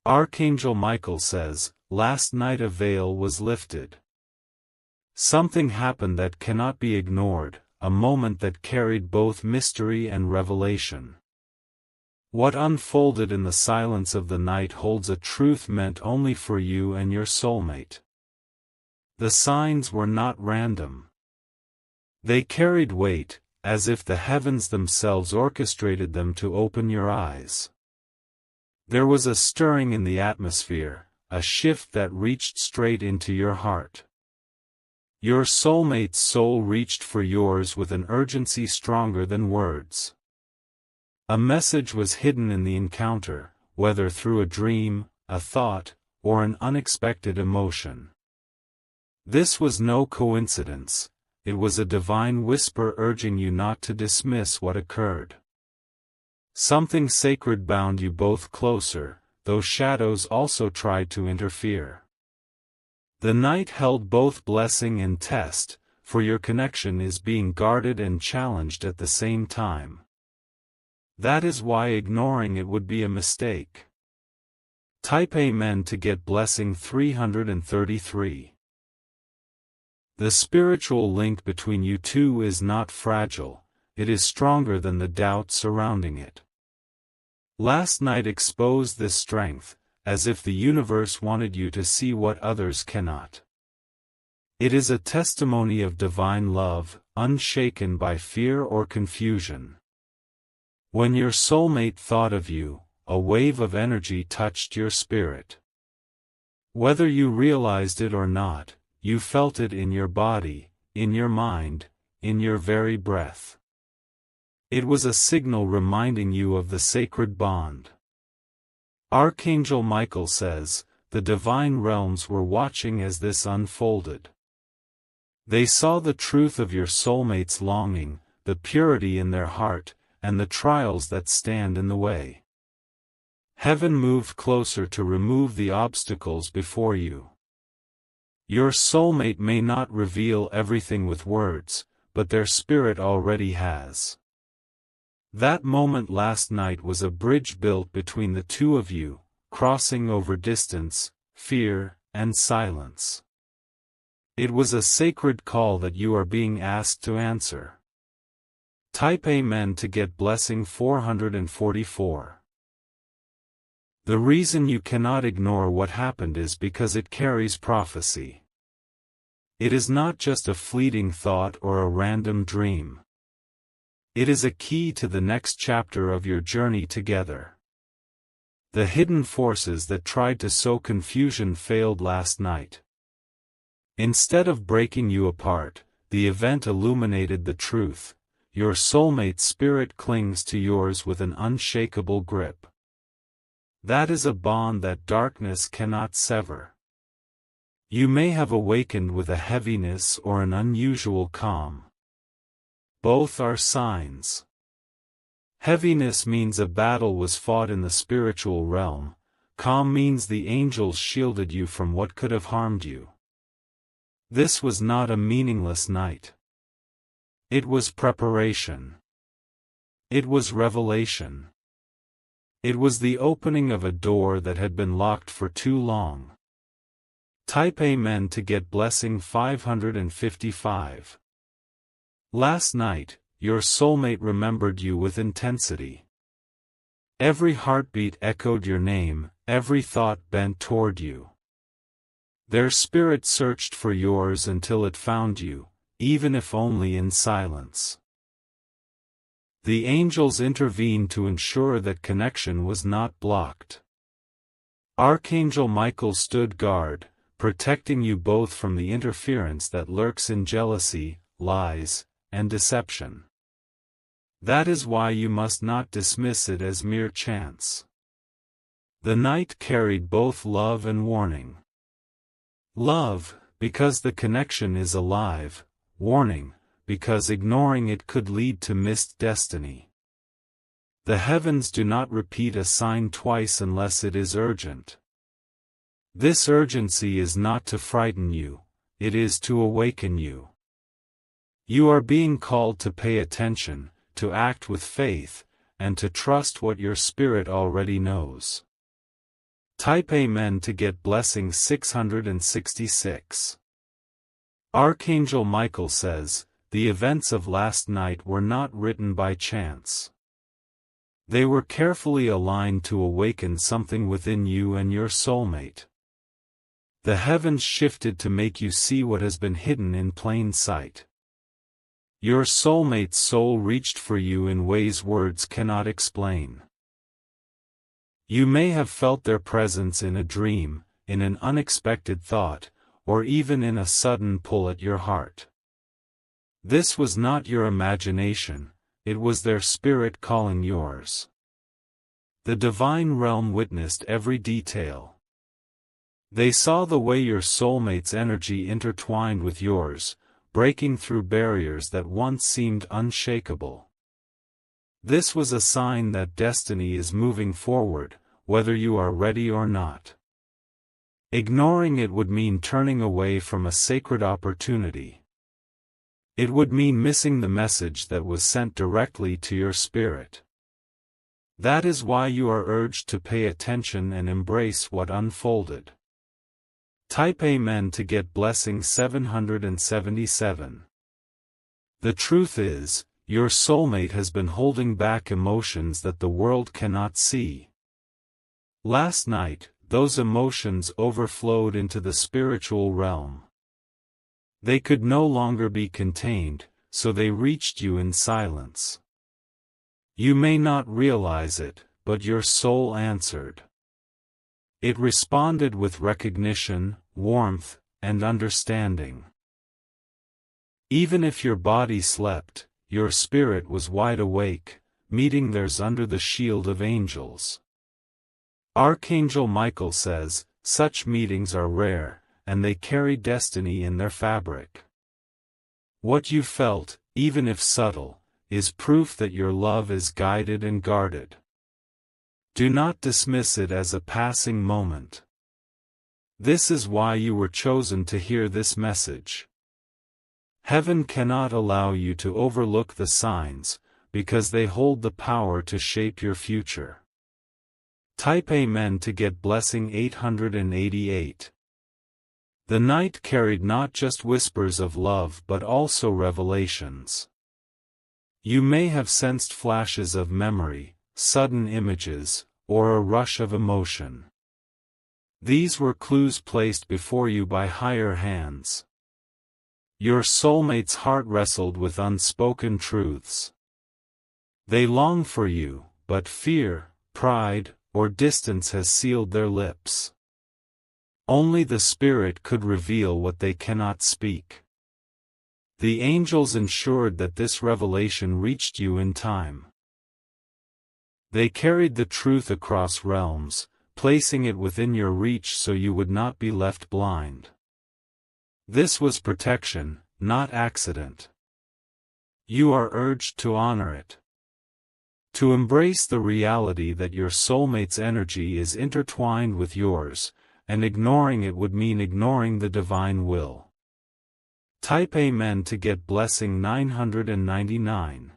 Archangel Michael says, "Last night a veil was lifted." Something happened that cannot be ignored, a moment that carried both mystery and revelation. What unfolded in the silence of the night holds a truth meant only for you and your soulmate. The signs were not random. They carried weight, as if the heavens themselves orchestrated them to open your eyes. There was a stirring in the atmosphere, a shift that reached straight into your heart. Your soulmate's soul reached for yours with an urgency stronger than words. A message was hidden in the encounter, whether through a dream, a thought, or an unexpected emotion. This was no coincidence, it was a divine whisper urging you not to dismiss what occurred. Something sacred bound you both closer, though shadows also tried to interfere. The night held both blessing and test, for your connection is being guarded and challenged at the same time. That is why ignoring it would be a mistake. Type Amen to get blessing 333. The spiritual link between you two is not fragile, it is stronger than the doubt surrounding it. Last night exposed this strength, as if the universe wanted you to see what others cannot. It is a testimony of divine love, unshaken by fear or confusion. When your soulmate thought of you, a wave of energy touched your spirit. Whether you realized it or not, you felt it in your body, in your mind, in your very breath. It was a signal reminding you of the sacred bond. Archangel Michael says, the divine realms were watching as this unfolded. They saw the truth of your soulmate's longing, the purity in their heart, and the trials that stand in the way. Heaven moved closer to remove the obstacles before you. Your soulmate may not reveal everything with words, but their spirit already has. That moment last night was a bridge built between the two of you, crossing over distance, fear, and silence. It was a sacred call that you are being asked to answer. Type Amen to get blessing 444. The reason you cannot ignore what happened is because it carries prophecy. It is not just a fleeting thought or a random dream. It is a key to the next chapter of your journey together. The hidden forces that tried to sow confusion failed last night. Instead of breaking you apart, the event illuminated the truth. Your soulmate's spirit clings to yours with an unshakable grip. That is a bond that darkness cannot sever. You may have awakened with a heaviness or an unusual calm. Both are signs. Heaviness means a battle was fought in the spiritual realm, calm means the angels shielded you from what could have harmed you. This was not a meaningless night. It was preparation. It was revelation. It was the opening of a door that had been locked for too long. Type Amen to get blessing 555. Last night, your soulmate remembered you with intensity. Every heartbeat echoed your name, every thought bent toward you. Their spirit searched for yours until it found you, even if only in silence. The angels intervened to ensure that connection was not blocked. Archangel Michael stood guard, protecting you both from the interference that lurks in jealousy, lies, and deception. That is why you must not dismiss it as mere chance. The night carried both love and warning. Love, because the connection is alive; warning, because ignoring it could lead to missed destiny. The heavens do not repeat a sign twice unless it is urgent. This urgency is not to frighten you, it is to awaken you. You are being called to pay attention, to act with faith, and to trust what your spirit already knows. Type Amen to get blessing 666. Archangel Michael says, the events of last night were not written by chance. They were carefully aligned to awaken something within you and your soulmate. The heavens shifted to make you see what has been hidden in plain sight. Your soulmate's soul reached for you in ways words cannot explain. You may have felt their presence in a dream, in an unexpected thought, or even in a sudden pull at your heart. This was not your imagination, it was their spirit calling yours. The divine realm witnessed every detail. They saw the way your soulmate's energy intertwined with yours, breaking through barriers that once seemed unshakable. This was a sign that destiny is moving forward, whether you are ready or not. Ignoring it would mean turning away from a sacred opportunity. It would mean missing the message that was sent directly to your spirit. That is why you are urged to pay attention and embrace what unfolded. Type Amen to get blessing 777. The truth is, your soulmate has been holding back emotions that the world cannot see. Last night, those emotions overflowed into the spiritual realm. They could no longer be contained, so they reached you in silence. You may not realize it, but your soul answered. It responded with recognition, warmth, and understanding. Even if your body slept, your spirit was wide awake, meeting theirs under the shield of angels. Archangel Michael says, such meetings are rare, and they carry destiny in their fabric. What you felt, even if subtle, is proof that your love is guided and guarded. Do not dismiss it as a passing moment. This is why you were chosen to hear this message. Heaven cannot allow you to overlook the signs, because they hold the power to shape your future. Type Amen to get blessing 888. The night carried not just whispers of love but also revelations. You may have sensed flashes of memory, sudden images, or a rush of emotion. These were clues placed before you by higher hands. Your soulmate's heart wrestled with unspoken truths. They long for you, but fear, pride, or distance has sealed their lips. Only the Spirit could reveal what they cannot speak. The angels ensured that this revelation reached you in time. They carried the truth across realms, placing it within your reach so you would not be left blind. This was protection, not accident. You are urged to honor it. To embrace the reality that your soulmate's energy is intertwined with yours, and ignoring it would mean ignoring the divine will. Type Amen to get blessing 999.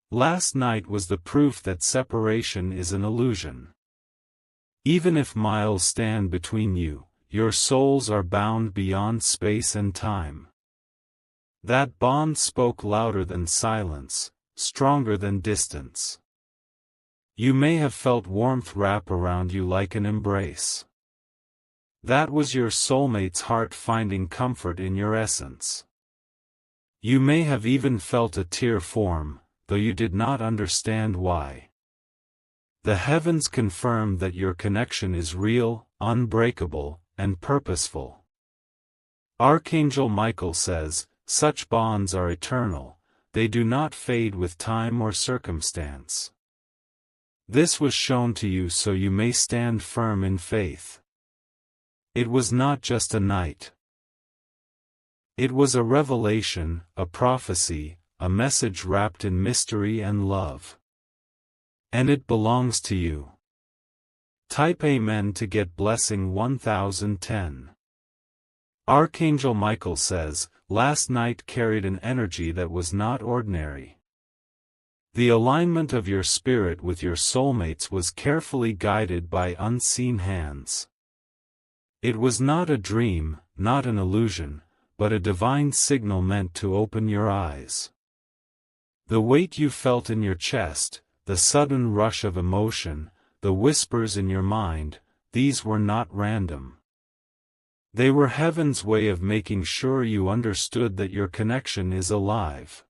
Last night was the proof that separation is an illusion. Even if miles stand between you, your souls are bound beyond space and time. That bond spoke louder than silence, stronger than distance. You may have felt warmth wrap around you like an embrace. That was your soulmate's heart finding comfort in your essence. You may have even felt a tear form, though you did not understand why. The heavens confirmed that your connection is real, unbreakable, and purposeful. Archangel Michael says, such bonds are eternal, they do not fade with time or circumstance. This was shown to you so you may stand firm in faith. It was not just a night. It was a revelation, a prophecy, a message wrapped in mystery and love. And it belongs to you. Type Amen to get blessing 1010. Archangel Michael says, last night carried an energy that was not ordinary. The alignment of your spirit with your soulmates was carefully guided by unseen hands. It was not a dream, not an illusion, but a divine signal meant to open your eyes. The weight you felt in your chest, the sudden rush of emotion, the whispers in your mind, these were not random. They were heaven's way of making sure you understood that your connection is alive.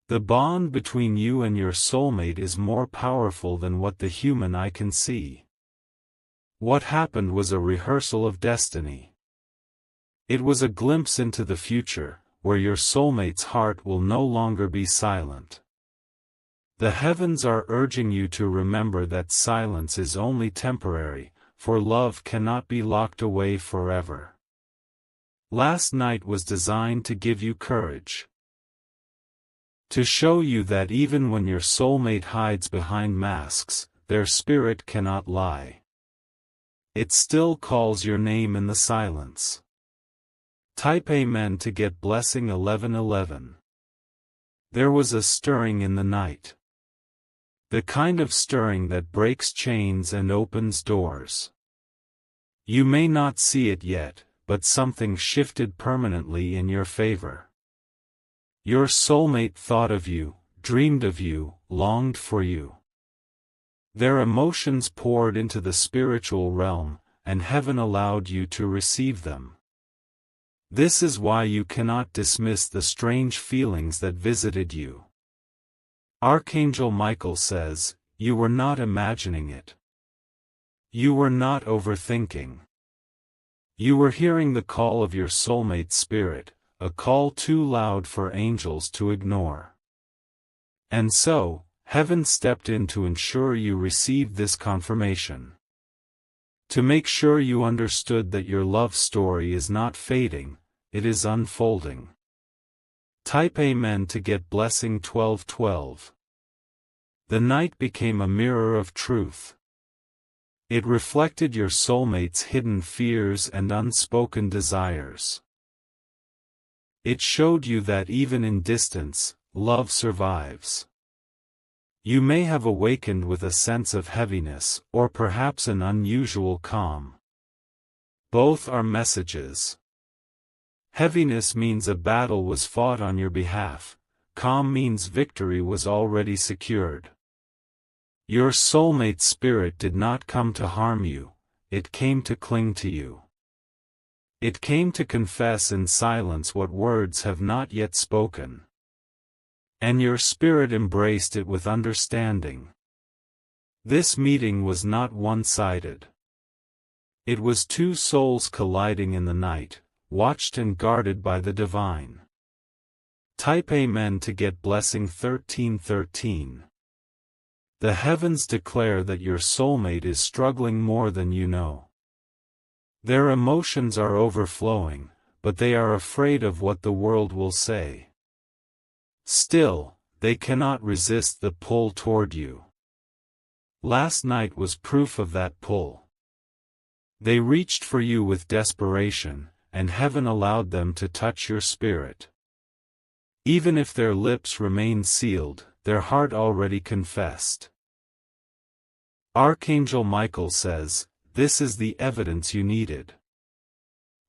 The bond between you and your soulmate is more powerful than what the human eye can see. What happened was a rehearsal of destiny. It was a glimpse into the future, where your soulmate's heart will no longer be silent. The heavens are urging you to remember that silence is only temporary, for love cannot be locked away forever. Last night was designed to give you courage. To show you that even when your soulmate hides behind masks, their spirit cannot lie. It still calls your name in the silence. Type Amen to get blessing 1111. There was a stirring in the night. The kind of stirring that breaks chains and opens doors. You may not see it yet, but something shifted permanently in your favor. Your soulmate thought of you, dreamed of you, longed for you. Their emotions poured into the spiritual realm, and heaven allowed you to receive them. This is why you cannot dismiss the strange feelings that visited you. Archangel Michael says, you were not imagining it. You were not overthinking. You were hearing the call of your soulmate spirit, a call too loud for angels to ignore. And so, heaven stepped in to ensure you received this confirmation. To make sure you understood that your love story is not fading, it is unfolding. Type Amen to get blessing 1212. The night became a mirror of truth. It reflected your soulmate's hidden fears and unspoken desires. It showed you that even in distance, love survives. You may have awakened with a sense of heaviness, or perhaps an unusual calm. Both are messages. Heaviness means a battle was fought on your behalf, calm means victory was already secured. Your soulmate spirit did not come to harm you, it came to cling to you. It came to confess in silence what words have not yet spoken. And your spirit embraced it with understanding. This meeting was not one-sided. It was two souls colliding in the night, watched and guarded by the divine. Type Amen to get blessing 1313. The heavens declare that your soulmate is struggling more than you know. Their emotions are overflowing, but they are afraid of what the world will say. Still, they cannot resist the pull toward you. Last night was proof of that pull. They reached for you with desperation, and heaven allowed them to touch your spirit. Even if their lips remained sealed, their heart already confessed. Archangel Michael says, this is the evidence you needed.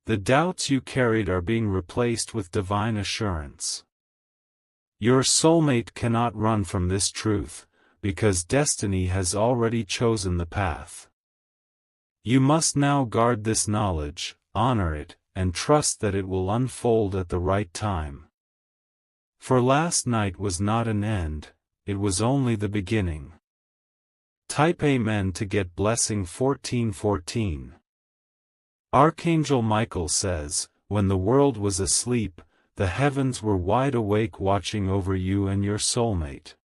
The doubts you carried are being replaced with divine assurance. Your soulmate cannot run from this truth, because destiny has already chosen the path. You must now guard this knowledge, honor it, and trust that it will unfold at the right time. For last night was not an end, it was only the beginning. Type Amen to get blessing 1414. Archangel Michael says, when the world was asleep, the heavens were wide awake watching over you and your soulmate.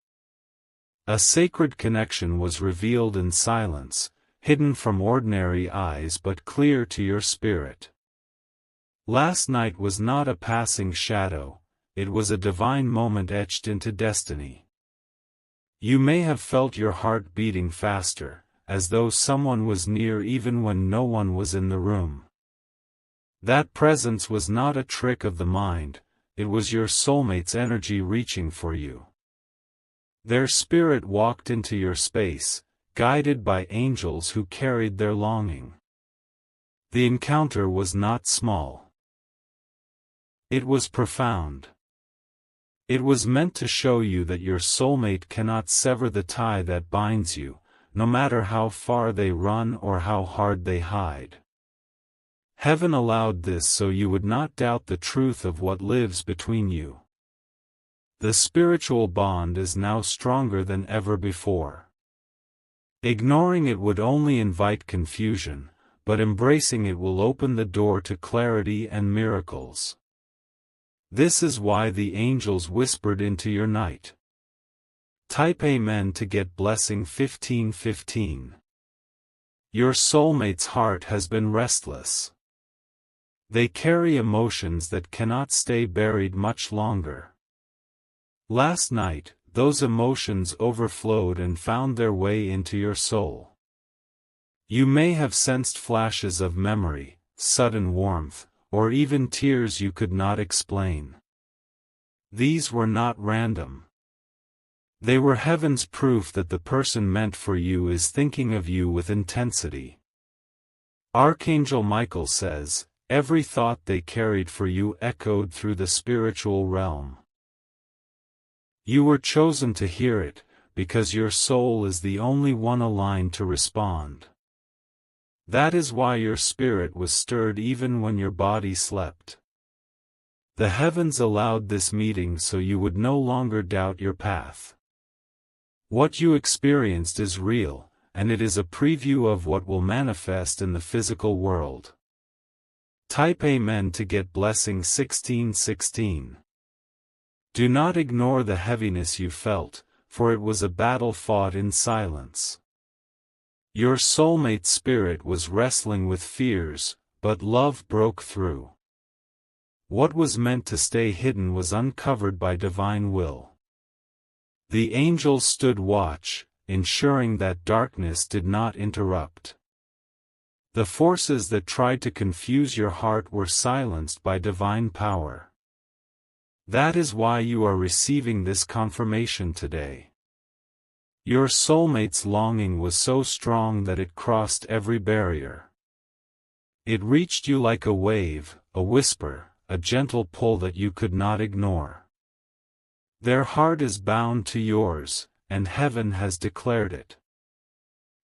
A sacred connection was revealed in silence, hidden from ordinary eyes but clear to your spirit. Last night was not a passing shadow, it was a divine moment etched into destiny. You may have felt your heart beating faster, as though someone was near even when no one was in the room. That presence was not a trick of the mind, it was your soulmate's energy reaching for you. Their spirit walked into your space, guided by angels who carried their longing. The encounter was not small. It was profound. It was meant to show you that your soulmate cannot sever the tie that binds you, no matter how far they run or how hard they hide. Heaven allowed this so you would not doubt the truth of what lives between you. The spiritual bond is now stronger than ever before. Ignoring it would only invite confusion, but embracing it will open the door to clarity and miracles. This is why the angels whispered into your night. Type Amen to get blessing 1515. Your soulmate's heart has been restless. They carry emotions that cannot stay buried much longer. Last night, those emotions overflowed and found their way into your soul. You may have sensed flashes of memory, sudden warmth, or even tears you could not explain. These were not random. They were heaven's proof that the person meant for you is thinking of you with intensity. Archangel Michael says, every thought they carried for you echoed through the spiritual realm. You were chosen to hear it, because your soul is the only one aligned to respond. That is why your spirit was stirred even when your body slept. The heavens allowed this meeting so you would no longer doubt your path. What you experienced is real, and it is a preview of what will manifest in the physical world. Type Amen to get blessing 1616. Do not ignore the heaviness you felt, for it was a battle fought in silence. Your soulmate spirit was wrestling with fears, but love broke through. What was meant to stay hidden was uncovered by divine will. The angels stood watch, ensuring that darkness did not interrupt. The forces that tried to confuse your heart were silenced by divine power. That is why you are receiving this confirmation today. Your soulmate's longing was so strong that it crossed every barrier. It reached you like a wave, a whisper, a gentle pull that you could not ignore. Their heart is bound to yours, and heaven has declared it.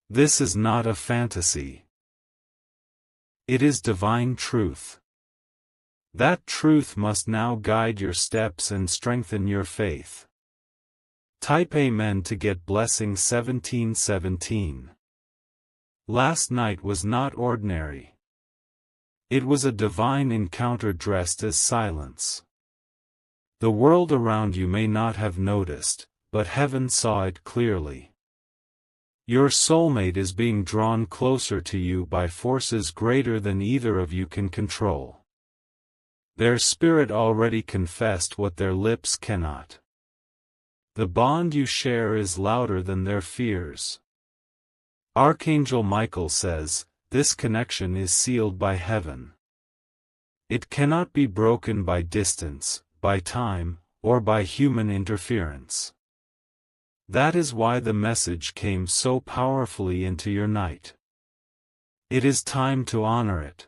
This is not a fantasy. It is divine truth. That truth must now guide your steps and strengthen your faith. Type Amen to get blessing 1717. Last night was not ordinary. It was a divine encounter dressed as silence. The world around you may not have noticed, but heaven saw it clearly. Your soulmate is being drawn closer to you by forces greater than either of you can control. Their spirit already confessed what their lips cannot. The bond you share is louder than their fears. Archangel Michael says, this connection is sealed by heaven. It cannot be broken by distance, by time, or by human interference. That is why the message came so powerfully into your night. It is time to honor it.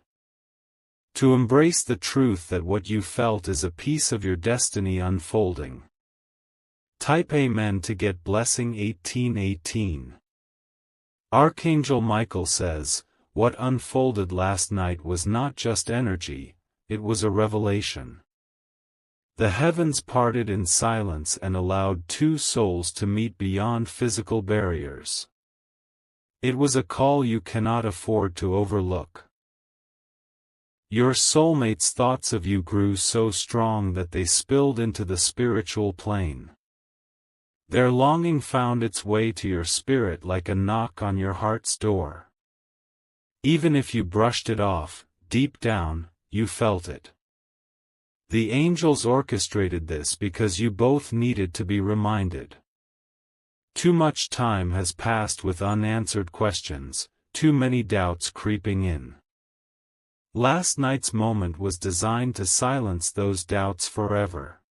To embrace the truth that what you felt is a piece of your destiny unfolding. Type Amen to get blessing 1818. Archangel Michael says, what unfolded last night was not just energy, it was a revelation. The heavens parted in silence and allowed two souls to meet beyond physical barriers. It was a call you cannot afford to overlook. Your soulmate's thoughts of you grew so strong that they spilled into the spiritual plane. Their longing found its way to your spirit like a knock on your heart's door. Even if you brushed it off, deep down, you felt it. The angels orchestrated this because you both needed to be reminded. Too much time has passed with unanswered questions, too many doubts creeping in. Last night's moment was designed to silence those doubts forever.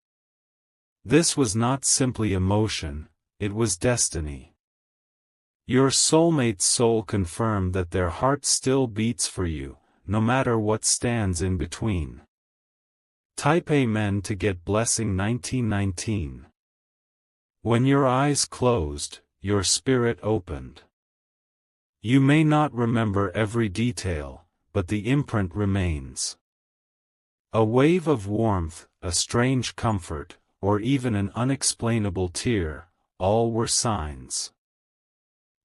This was not simply emotion, it was destiny. Your soulmate's soul confirmed that their heart still beats for you, no matter what stands in between. Type Amen to get blessing 1919. When your eyes closed, your spirit opened. You may not remember every detail, but the imprint remains. A wave of warmth, a strange comfort, or even an unexplainable tear, all were signs.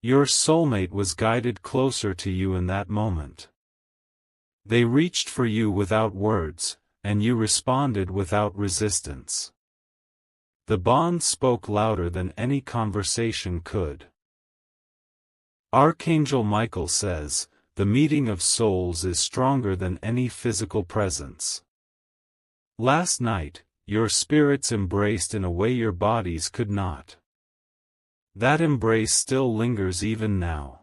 Your soulmate was guided closer to you in that moment. They reached for you without words, and you responded without resistance. The bond spoke louder than any conversation could. Archangel Michael says, the meeting of souls is stronger than any physical presence. Last night, your spirits embraced in a way your bodies could not. That embrace still lingers even now.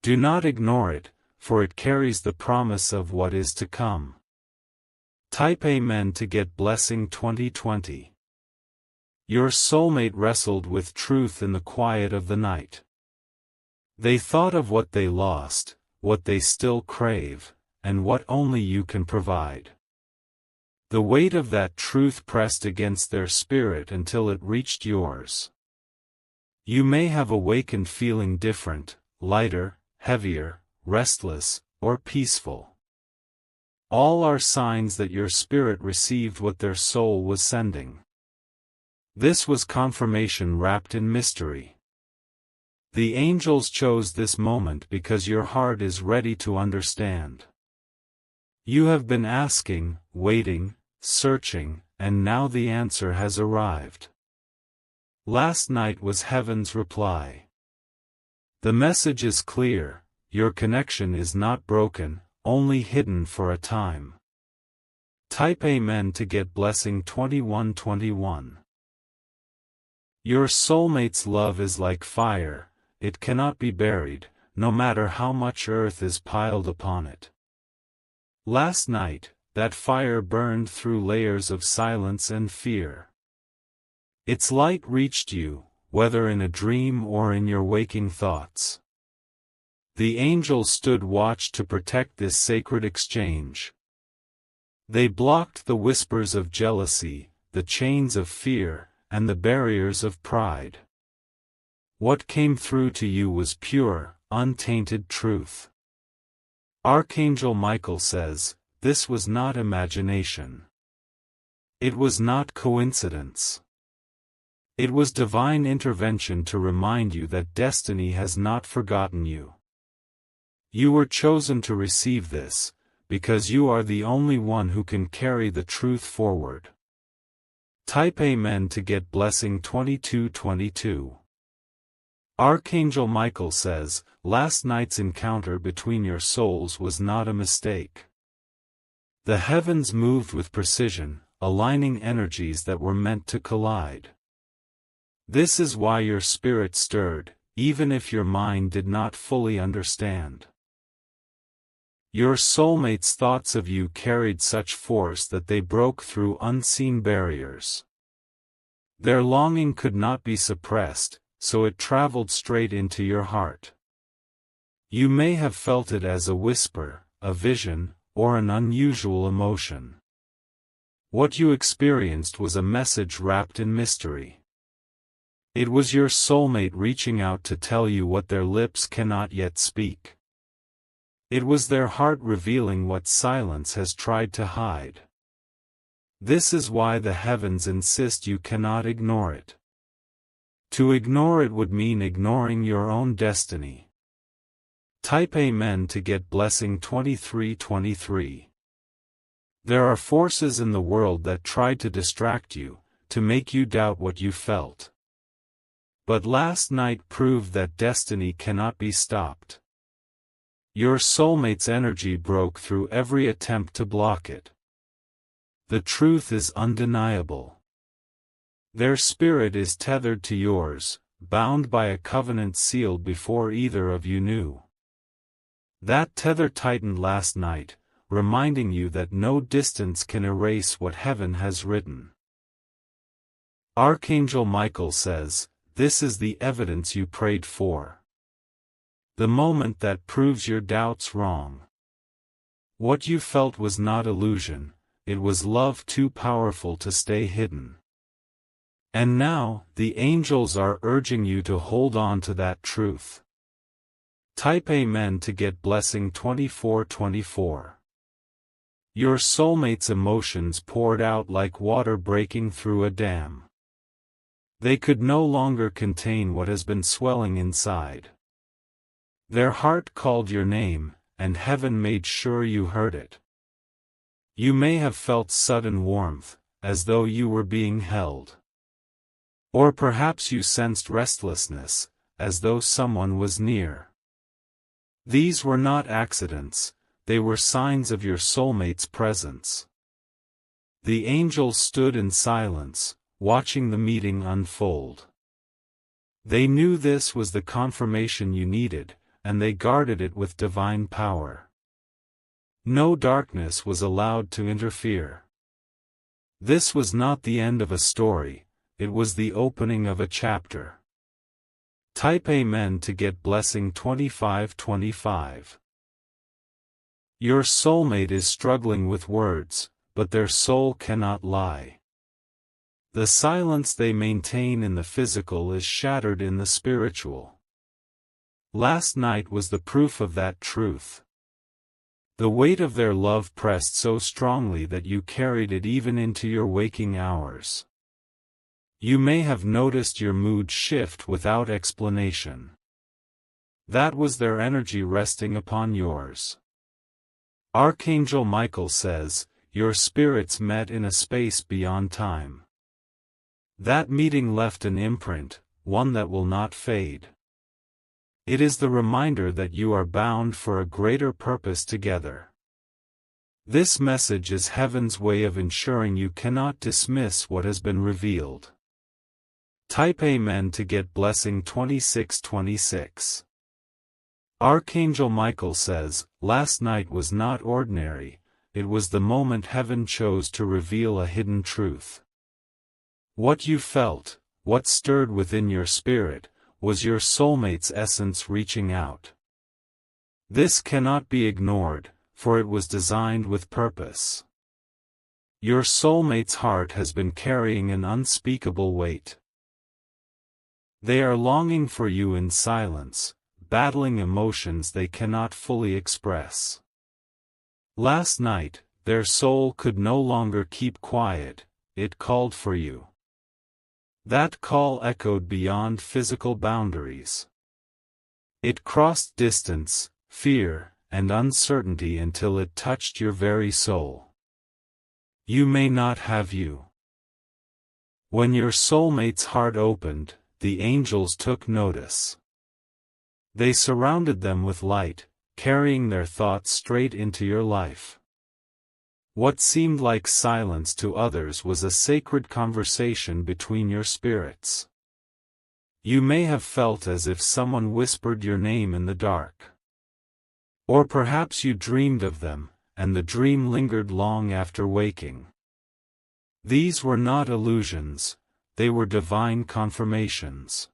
Do not ignore it, for it carries the promise of what is to come. Type Amen to get blessing 2020. Your soulmate wrestled with truth in the quiet of the night. They thought of what they lost, what they still crave, and what only you can provide. The weight of that truth pressed against their spirit until it reached yours. You may have awakened feeling different, lighter, heavier, restless, or peaceful. All are signs that your spirit received what their soul was sending. This was confirmation wrapped in mystery. The angels chose this moment because your heart is ready to understand. You have been asking, waiting, searching, and now the answer has arrived. Last night was heaven's reply. The message is clear, your connection is not broken, only hidden for a time. Type Amen to get blessing 2121. Your soulmate's love is like fire, it cannot be buried, no matter how much earth is piled upon it. Last night, that fire burned through layers of silence and fear. Its light reached you, whether in a dream or in your waking thoughts. The angels stood watch to protect this sacred exchange. They blocked the whispers of jealousy, the chains of fear, and the barriers of pride. What came through to you was pure, untainted truth. Archangel Michael says, this was not imagination. It was not coincidence. It was divine intervention to remind you that destiny has not forgotten you. You were chosen to receive this, because you are the only one who can carry the truth forward. Type Amen to get blessing 2222. Archangel Michael says, last night's encounter between your souls was not a mistake. The heavens moved with precision, aligning energies that were meant to collide. This is why your spirit stirred, even if your mind did not fully understand. Your soulmate's thoughts of you carried such force that they broke through unseen barriers. Their longing could not be suppressed, so it traveled straight into your heart. You may have felt it as a whisper, a vision, or an unusual emotion. What you experienced was a message wrapped in mystery. It was your soulmate reaching out to tell you what their lips cannot yet speak. It was their heart revealing what silence has tried to hide. This is why the heavens insist you cannot ignore it. To ignore it would mean ignoring your own destiny. Type Amen to get blessing 2323. There are forces in the world that try to distract you, to make you doubt what you felt. But last night proved that destiny cannot be stopped. Your soulmate's energy broke through every attempt to block it. The truth is undeniable. Their spirit is tethered to yours, bound by a covenant sealed before either of you knew. That tether tightened last night, reminding you that no distance can erase what heaven has written. Archangel Michael says, this is the evidence you prayed for. The moment that proves your doubts wrong. What you felt was not illusion, it was love too powerful to stay hidden. And now, the angels are urging you to hold on to that truth. Type Amen to get blessing 2424. Your soulmate's emotions poured out like water breaking through a dam. They could no longer contain what has been swelling inside. Their heart called your name, and heaven made sure you heard it. You may have felt sudden warmth, as though you were being held. Or perhaps you sensed restlessness, as though someone was near. These were not accidents, they were signs of your soulmate's presence. The angels stood in silence, watching the meeting unfold. They knew this was the confirmation you needed, and they guarded it with divine power. No darkness was allowed to interfere. This was not the end of a story, it was the opening of a chapter. Type Amen to get blessing 2525. Your soulmate is struggling with words, but their soul cannot lie. The silence they maintain in the physical is shattered in the spiritual. Last night was the proof of that truth. The weight of their love pressed so strongly that you carried it even into your waking hours. You may have noticed your mood shift without explanation. That was their energy resting upon yours. Archangel Michael says, your spirits met in a space beyond time. That meeting left an imprint, one that will not fade. It is the reminder that you are bound for a greater purpose together. This message is heaven's way of ensuring you cannot dismiss what has been revealed. Type Amen to get blessing 2626. Archangel Michael says, last night was not ordinary, it was the moment heaven chose to reveal a hidden truth. What you felt, what stirred within your spirit, was your soulmate's essence reaching out. This cannot be ignored, for it was designed with purpose. Your soulmate's heart has been carrying an unspeakable weight. They are longing for you in silence, battling emotions they cannot fully express. Last night, their soul could no longer keep quiet, it called for you. That call echoed beyond physical boundaries. It crossed distance, fear, and uncertainty until it touched your very soul. You may not have you. When your soulmate's heart opened, the angels took notice. They surrounded them with light, carrying their thoughts straight into your life. What seemed like silence to others was a sacred conversation between your spirits. You may have felt as if someone whispered your name in the dark. Or perhaps you dreamed of them, and the dream lingered long after waking. These were not illusions, they were divine confirmations.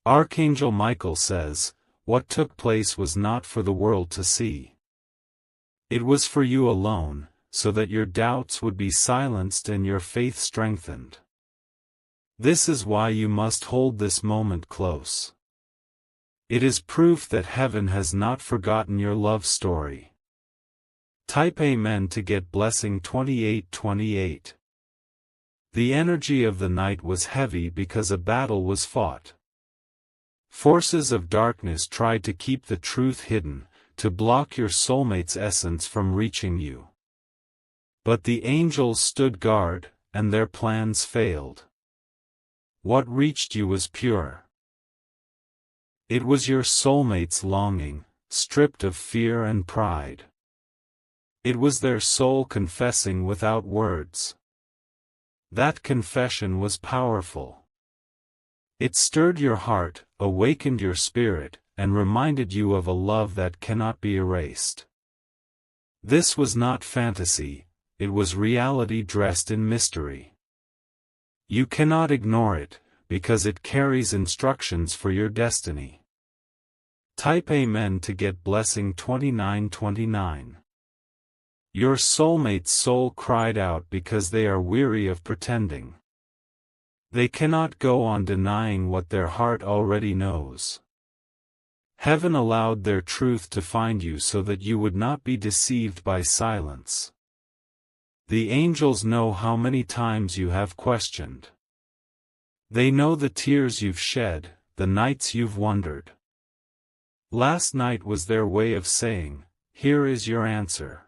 Archangel Michael says, what took place was not for the world to see. It was for you alone, so that your doubts would be silenced and your faith strengthened. This is why you must hold this moment close. It is proof that heaven has not forgotten your love story. Type Amen to get blessing 2828. The energy of the night was heavy because a battle was fought. Forces of darkness tried to keep the truth hidden, to block your soulmate's essence from reaching you. But the angels stood guard, and their plans failed. What reached you was pure. It was your soulmate's longing, stripped of fear and pride. It was their soul confessing without words. That confession was powerful. It stirred your heart, awakened your spirit, and reminded you of a love that cannot be erased. This was not fantasy, it was reality dressed in mystery. You cannot ignore it, because it carries instructions for your destiny. Type Amen to get blessing 2929. Your soulmate's soul cried out because they are weary of pretending. They cannot go on denying what their heart already knows. Heaven allowed their truth to find you so that you would not be deceived by silence. The angels know how many times you have questioned. They know the tears you've shed, the nights you've wondered. Last night was their way of saying, "Here is your answer."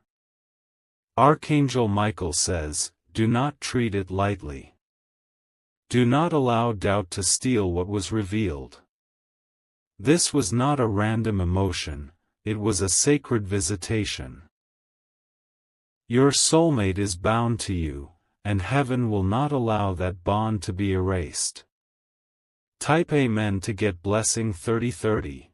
Archangel Michael says, do not treat it lightly. Do not allow doubt to steal what was revealed. This was not a random emotion, it was a sacred visitation. Your soulmate is bound to you, and heaven will not allow that bond to be erased. Type Amen to get blessing 3030.